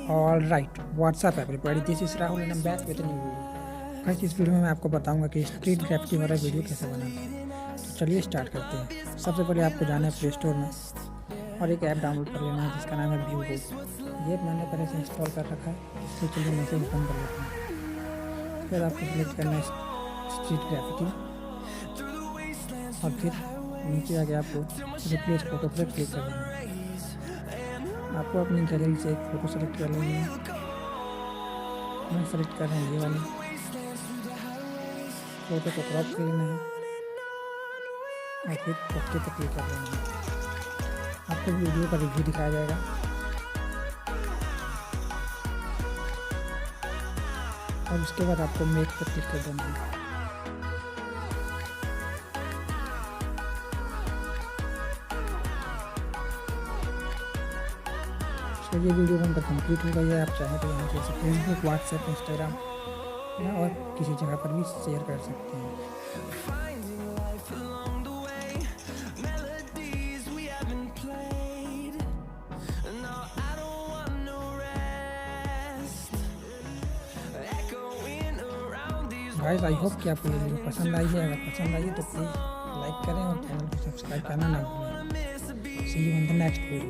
All right, WhatsApp everybody, this is Rahul and I am back with a new video. Guys, इस video में मैं आपको बताऊंगा कि स्ट्रीट ग्राफिटी वाला वीडियो कैसे बनाना है। तो चलिए स्टार्ट करते हैं। सबसे पहले आपको जाना है प्ले स्टोर में और एक ऐप डाउनलोड कर लेना है जिसका नाम है व्यू। ये मैंने पहले से इंस्टॉल कर रखा है, इसलिए चलिए मैं इसे ओपन कर लेता हूँ। फिर आपको सिलेक्ट करना है स्ट्रीट ग्राफिटी और फिर नीचे आके आपको रिप्लेस फोटो पर क्लिक कर देना है। आपको अपनी गैलरी से एक फ़ोटो सेलेक्ट कर लेनी है। मैं सेलेक्ट कर रहा हूँ ये वाली फ़ोटो को, क्रॉप कर लेना है और फिर ओके पर क्लिक कर लेना है। आपको वीडियो का रिव्यू दिखाया जाएगा। और उसके बाद आपको मेक पर क्लिक कर देना है। तो ये वीडियो बनकर कंप्लीट हो गई है। आप चाहें तो यहाँ से फेसबुक, व्हाट्सएप, इंस्टाग्राम और किसी जगह पर भी शेयर कर सकते हैं। गाइस, आई होप कि आपको ये वीडियो पसंद आई है। अगर पसंद आई है तो प्लीज़ लाइक करें और चैनल को सब्सक्राइब करना ना भूलें। See you in the next video.